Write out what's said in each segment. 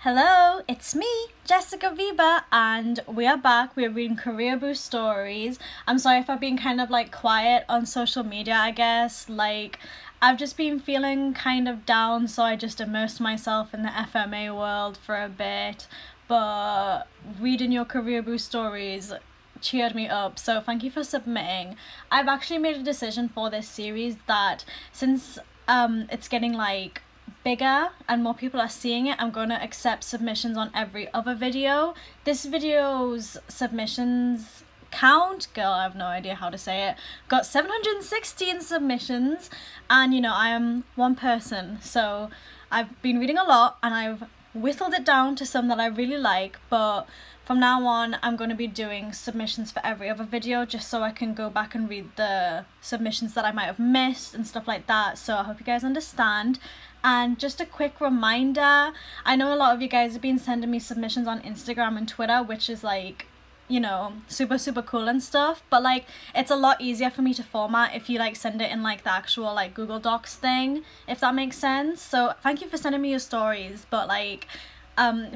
Hello, it's me, Jessica Viva, and we are back. We're reading Koreaboo stories. I'm sorry if I've been kind of quiet on social media, I guess. I've just been feeling kind of down, so I just immersed myself in the FMA world for a bit. But reading your Koreaboo stories cheered me up, so thank you for submitting. I've actually made a decision for this series that since it's getting bigger and more people are seeing it, I'm going to accept submissions on every other video. This video's submissions count, girl, I have no idea how to say it, got 716 submissions, and I am one person, so I've been reading a lot and I've whittled it down to some that I really like, but from now on I'm going to be doing submissions for every other video just so I can go back and read the submissions that I might have missed and stuff like that. So I hope you guys understand. And just a quick reminder, I know a lot of you guys have been sending me submissions on Instagram and Twitter, which is super cool and stuff, but it's a lot easier for me to format if you send it in the actual Google Docs thing, if that makes sense. So thank you for sending me your stories, but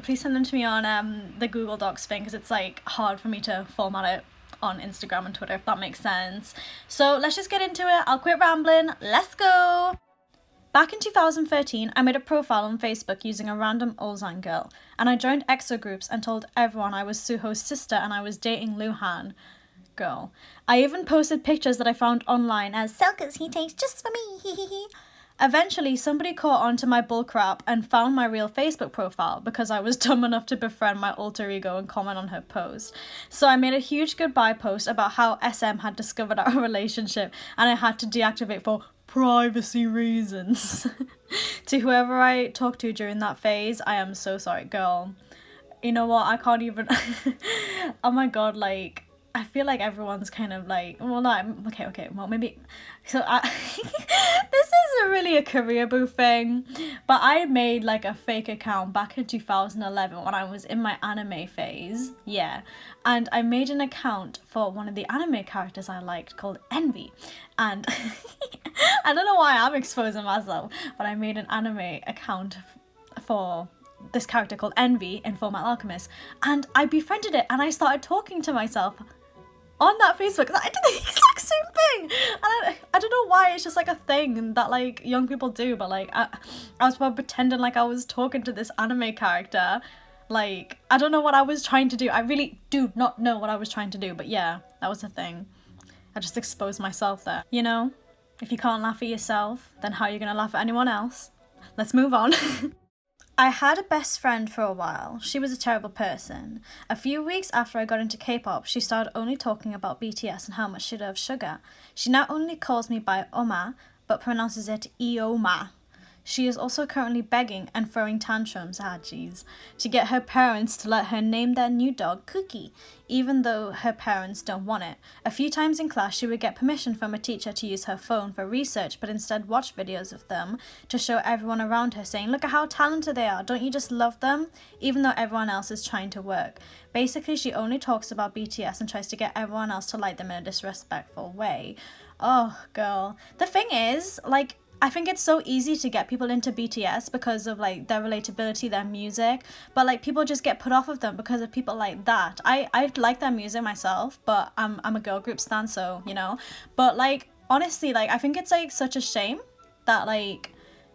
please send them to me on the Google Docs thing, because it's hard for me to format it on Instagram and Twitter, if that makes sense. So let's just get into it. I'll quit rambling. Let's go. Back in 2013, I made a profile on Facebook using a random Ulsan girl, and I joined EXO groups and told everyone I was Suho's sister and I was dating Luhan. Girl. I even posted pictures that I found online as selfies he takes just for me, Eventually, somebody caught on to my bullcrap and found my real Facebook profile because I was dumb enough to befriend my alter ego and comment on her post. So I made a huge goodbye post about how SM had discovered our relationship and I had to deactivate for privacy reasons. To whoever I talked to during that phase, I am so sorry, girl. You know what, I can't even oh my god, I feel like everyone's kind of well, no, okay, well, maybe, so this isn't really a Koreaboo thing, but I made a fake account back in 2011 when I was in my anime phase, yeah, and I made an account for one of the anime characters I liked called Envy, and I don't know why I'm exposing myself, but I made an anime account for this character called Envy in Fullmetal Alchemist, and I befriended it and I started talking to myself on that Facebook. I did the exact same thing, and I don't know why, it's just a thing that young people do, but I was pretending I was talking to this anime character. I don't know what I was trying to do. I really do not know what I was trying to do, but yeah, that was the thing. I just exposed myself there. If you can't laugh at yourself, then how are you gonna laugh at anyone else? Let's move on. I had a best friend for a while. She was a terrible person. A few weeks after I got into K-pop, she started only talking about BTS and how much she loves sugar. She now only calls me by Oma, but pronounces it Ioma. She is also currently begging and throwing tantrums, to get her parents to let her name their new dog Cookie, even though her parents don't want it. A few times in class, she would get permission from a teacher to use her phone for research, but instead watch videos of them to show everyone around her, saying, "Look at how talented they are, don't you just love them?" Even though everyone else is trying to work. Basically, she only talks about BTS and tries to get everyone else to like them in a disrespectful way. Oh, girl. The thing is, I think it's so easy to get people into BTS because of their relatability, their music, but people just get put off of them because of people like that. I like their music myself, but I'm a girl group stan, so but honestly, I think it's such a shame that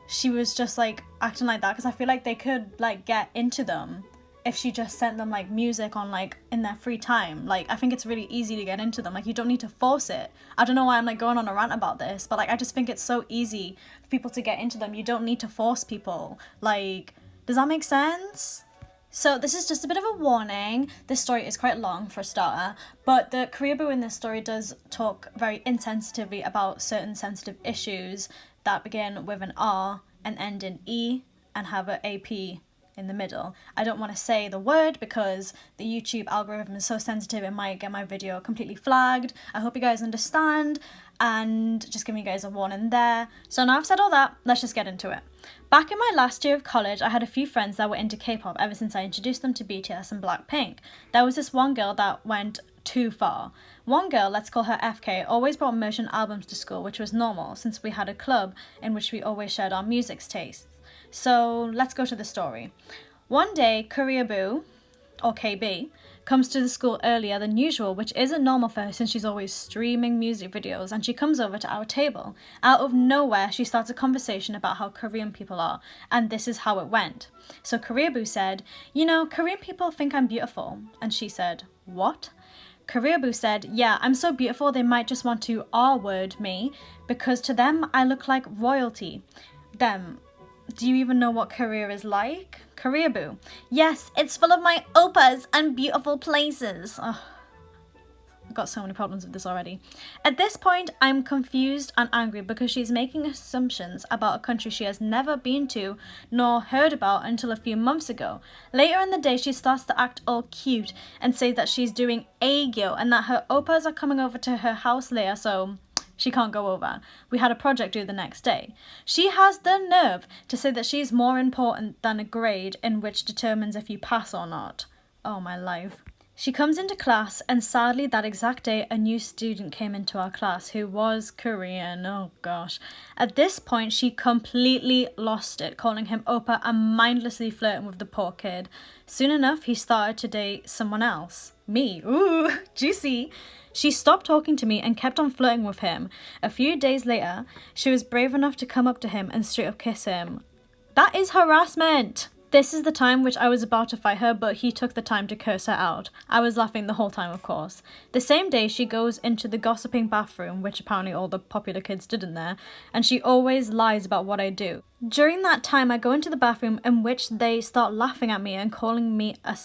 she was just acting like that, because I feel they could get into them if she just sent them music on in their free time. I think it's really easy to get into them. You don't need to force it. I don't know why I'm going on a rant about this, but I just think it's so easy for people to get into them. You don't need to force people. Does that make sense? So this is just a bit of a warning. This story is quite long for a starter, but the Koreaboo in this story does talk very insensitively about certain sensitive issues that begin with an R and end in E and have an AP in the middle. I don't want to say the word because the YouTube algorithm is so sensitive, it might get my video completely flagged. I hope you guys understand, and just giving you guys a warning there. So now I've said all that, let's just get into it. Back in my last year of college, I had a few friends that were into K-pop ever since I introduced them to BTS and Blackpink. There was this one girl that went too far. One girl, let's call her FK, always brought merchant albums to school, which was normal since we had a club in which we always shared our music tastes. So let's go to the story. One day, Koreaboo, or KB, comes to the school earlier than usual, which isn't normal for her since she's always streaming music videos, and she comes over to our table. Out of nowhere, she starts a conversation about how Korean people are, and this is how it went. So Koreaboo said, "You know, Korean people think I'm beautiful." And she said, "What?" Koreaboo said, "Yeah, I'm so beautiful they might just want to R-word me because to them I look like royalty." Them. Do you even know what Korea is like? Koreaboo. "Yes, it's full of my oppas and beautiful places." Ugh, I've got so many problems with this already. At this point, I'm confused and angry because she's making assumptions about a country she has never been to nor heard about until a few months ago. Later in the day, she starts to act all cute and say that she's doing aegyo and that her oppas are coming over to her house later, so she can't go over. We had a project due the next day. She has the nerve to say that she's more important than a grade in which determines if you pass or not. Oh, my life. She comes into class, and sadly that exact day a new student came into our class who was Korean. Oh gosh. At this point she completely lost it, calling him Oppa and mindlessly flirting with the poor kid. Soon enough he started to date someone else. Me. Ooh, juicy. She stopped talking to me and kept on flirting with him. A few days later, she was brave enough to come up to him and straight up kiss him. That is harassment! This is the time which I was about to fight her, but he took the time to curse her out. I was laughing the whole time, of course. The same day, she goes into the gossiping bathroom, which apparently all the popular kids did in there, and she always lies about what I do. During that time, I go into the bathroom in which they start laughing at me and calling me a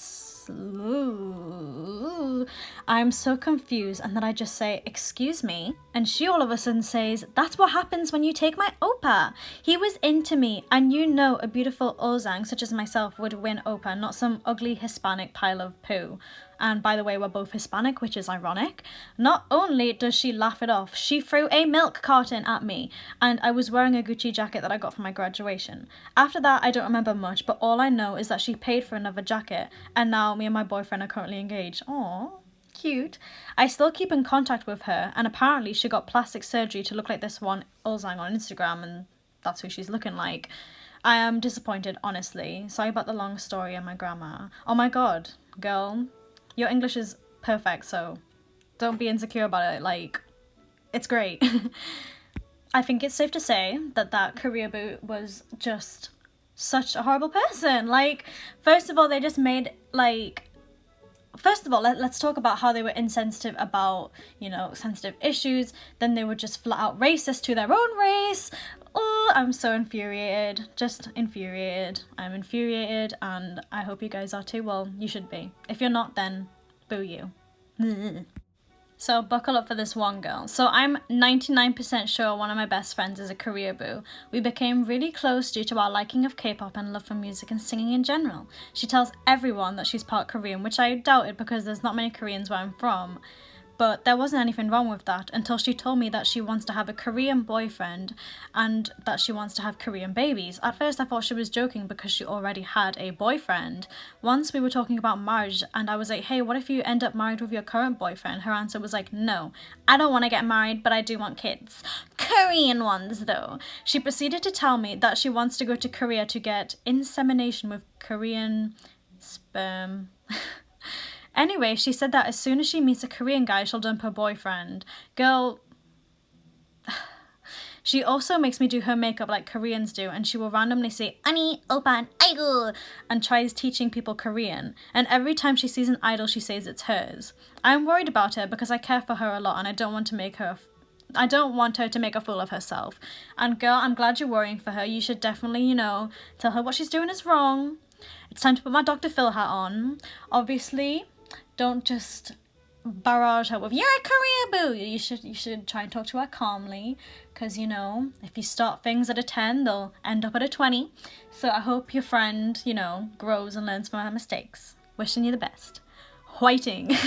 I'm so confused, and then I just say, "Excuse me," and she all of a sudden says, "That's what happens when you take my oppa. He was into me," and you know a beautiful ozang such as myself would win oppa, not some ugly Hispanic pile of poo. And by the way, we're both Hispanic, which is ironic. Not only does she laugh it off, she threw a milk carton at me, and I was wearing a Gucci jacket that I got for my graduation. After that, I don't remember much, but all I know is that she paid for another jacket, and now me and my boyfriend are currently engaged. Aww, cute. I still keep in contact with her, and apparently she got plastic surgery to look like this one Ulzang on Instagram, and that's who she's looking like. I am disappointed, honestly. Sorry about the long story and my grammar. Oh my god, girl. Your English is perfect, so don't be insecure about it. Like, it's great. I think it's safe to say that Koreaboo was just such a horrible person. Like, first of all, they just made, like... First of all, let's talk about how they were insensitive about, you know, sensitive issues. Then they were just flat out racist to their own race. Oh, I'm so infuriated. Just infuriated. I'm infuriated, and I hope you guys are too. Well, you should be. If you're not, then boo you. So buckle up for this one, girl. So I'm 99% sure one of my best friends is a Koreaboo. We became really close due to our liking of K-pop and love for music and singing in general. She tells everyone that she's part Korean, which I doubted because there's not many Koreans where I'm from. But there wasn't anything wrong with that until she told me that she wants to have a Korean boyfriend and that she wants to have Korean babies. At first I thought she was joking because she already had a boyfriend. Once we were talking about marriage and I was like, "Hey, what if you end up married with your current boyfriend?" Her answer was like, "No, I don't want to get married, but I do want kids. Korean ones though." She proceeded to tell me that she wants to go to Korea to get insemination with Korean sperm. Anyway, she said that as soon as she meets a Korean guy, she'll dump her boyfriend. Girl, she also makes me do her makeup like Koreans do, and she will randomly say, "Ani, oppa, idol," and tries teaching people Korean. And every time she sees an idol, she says it's hers. I'm worried about her because I care for her a lot, and I don't want her to make a fool of herself. And girl, I'm glad you're worrying for her. You should definitely, you know, tell her what she's doing is wrong. It's time to put my Dr. Phil hat on. Obviously, don't just barrage her with, "You're a Koreaboo." You should try and talk to her calmly, because, you know, if you start things at a 10, they'll end up at a 20. So I hope your friend, you know, grows and learns from her mistakes. Wishing you the best. Whiting.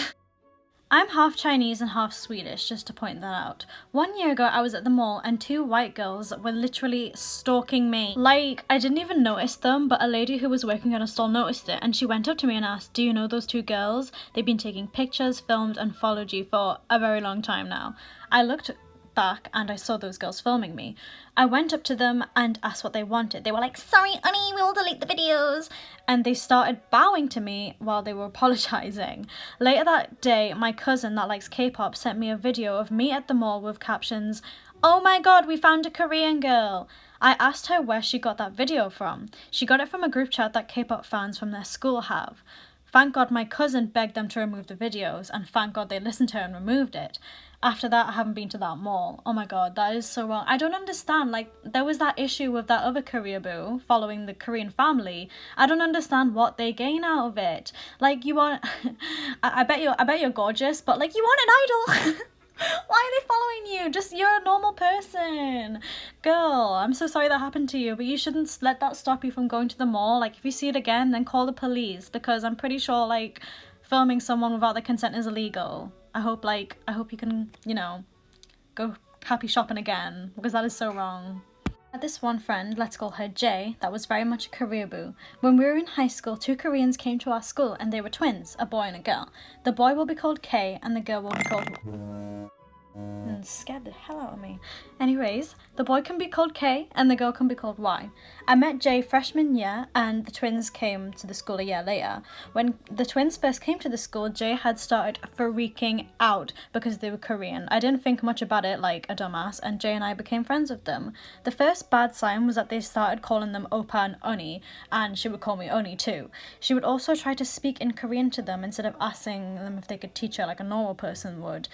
I'm half Chinese and half Swedish, just to point that out. 1 year ago, I was at the mall and 2 white girls were literally stalking me. Like, I didn't even notice them, but a lady who was working at a stall noticed it, and she went up to me and asked, "Do you know those 2 girls? They've been taking pictures, filmed, and followed you for a very long time now." I looked back and I saw those girls filming me. I went up to them and asked what they wanted. They were like, "Sorry, honey, we'll delete the videos." And they started bowing to me while they were apologizing. Later that day, my cousin that likes K-pop sent me a video of me at the mall with captions, "Oh my god, we found a Korean girl." I asked her where she got that video from. She got it from a group chat that K-pop fans from their school have. Thank God my cousin begged them to remove the videos, and thank God they listened to her and removed it. After that, I haven't been to that mall. Oh my god, that is so wrong. I don't understand. Like, there was that issue with that other Koreaboo following the Korean family. I don't understand what they gain out of it. Like, you want... I bet you're gorgeous, but, like, you want an idol. Why are they following you? Just, you're a normal person. Girl, I'm so sorry that happened to you, but you shouldn't let that stop you from going to the mall. Like, if you see it again, then call the police, because I'm pretty sure, like, filming someone without their consent is illegal. I hope you can, you know, go happy shopping again, because that is so wrong. I had this one friend, let's call her Jay, that was very much a Koreaboo. When we were in high school, 2 Koreans came to our school and they were twins, a boy and a girl. The boy will be called K and the girl will be called... And scared the hell out of me. Anyways, the boy can be called K and the girl can be called Y. I met Jay freshman year and the twins came to the school a year later. When the twins first came to the school, Jay had started freaking out because they were Korean. I didn't think much about it like a dumbass, and Jay and I became friends with them. The first bad sign was that they started calling them Oppa and Oni, and she would call me Oni too. She would also try to speak in Korean to them instead of asking them if they could teach her like a normal person would.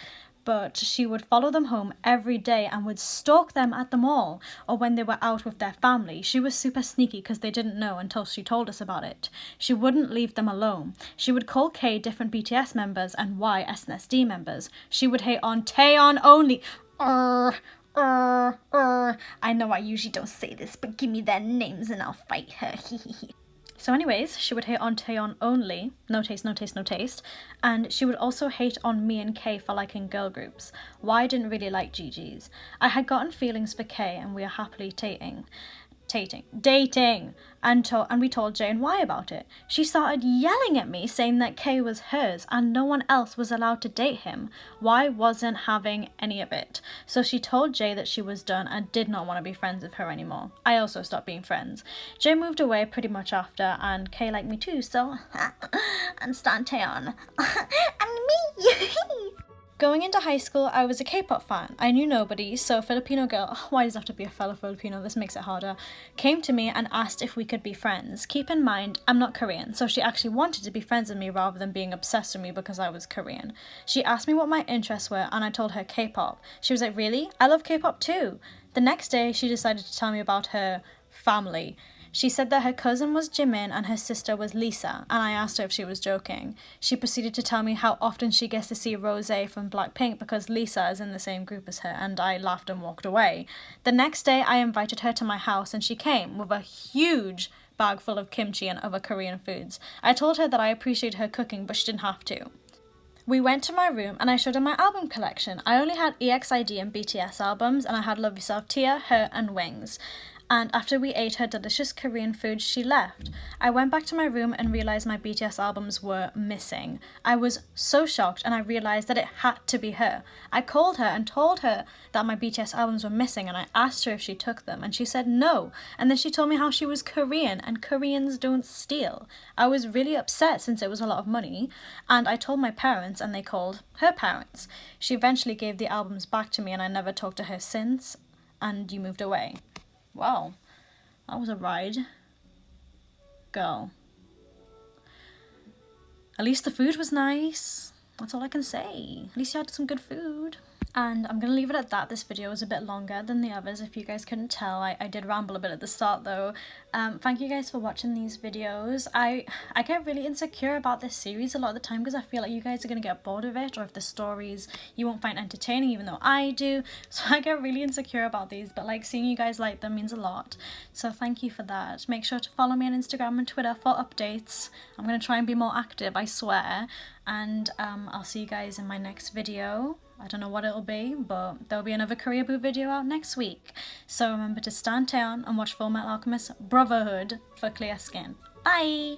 But she would follow them home every day and would stalk them at the mall or when they were out with their family. She was super sneaky because they didn't know until she told us about it. She wouldn't leave them alone. She would call K different BTS members and Y SNSD members. She would hate on Taeyeon only. I know I usually don't say this, but give me their names and I'll fight her. So anyways, she would hate on Taeyeon only, no taste, no taste, no taste, and she would also hate on me and Kay for liking girl groups. Y didn't really like GGs. I had gotten feelings for Kay and we are happily dating. And we told Jay and Y about it. She started yelling at me saying that Kay was hers and no one else was allowed to date him. Y wasn't having any of it. So she told Jay that she was done and did not want to be friends with her anymore. I also stopped being friends. Jay moved away pretty much after and Kay liked me too, so and Stan Taeyeon. And me. Going into high school, I was a K-pop fan. I knew nobody, so a Filipino girl, why does it have to be a fellow Filipino, this makes it harder, came to me and asked if we could be friends. Keep in mind, I'm not Korean, so she actually wanted to be friends with me rather than being obsessed with me because I was Korean. She asked me what my interests were and I told her K-pop. She was like, "Really? I love K-pop too." The next day, she decided to tell me about her family. She said that her cousin was Jimin and her sister was Lisa, and I asked her if she was joking. She proceeded to tell me how often she gets to see Rosé from Blackpink because Lisa is in the same group as her, and I laughed and walked away. The next day, I invited her to my house and she came with a huge bag full of kimchi and other Korean foods. I told her that I appreciated her cooking, but she didn't have to. We went to my room and I showed her my album collection. I only had EXID and BTS albums, and I had Love Yourself, Tia, Her and Wings. And after we ate her delicious Korean food, she left. I went back to my room and realised my BTS albums were missing. I was so shocked and I realised that it had to be her. I called her and told her that my BTS albums were missing and I asked her if she took them and she said no. And then she told me how she was Korean and Koreans don't steal. I was really upset since it was a lot of money, and I told my parents and they called her parents. She eventually gave the albums back to me and I never talked to her since, and you moved away. Wow, that was a ride. Girl. At least the food was nice. That's all I can say. At least you had some good food. And I'm going to leave it at that. This video was a bit longer than the others, if you guys couldn't tell. I did ramble a bit at the start though. Thank you guys for watching these videos. I get really insecure about this series a lot of the time because I feel like you guys are going to get bored of it, or if the stories you won't find entertaining, even though I do. So I get really insecure about these, but like seeing you guys like them means a lot. So thank you for that. Make sure to follow me on Instagram and Twitter for updates. I'm going to try and be more active, I swear. And I'll see you guys in my next video. I don't know what it'll be, but there'll be another Koreaboo video out next week. So remember to stand down and watch Fullmetal Alchemist Brotherhood for clear skin. Bye!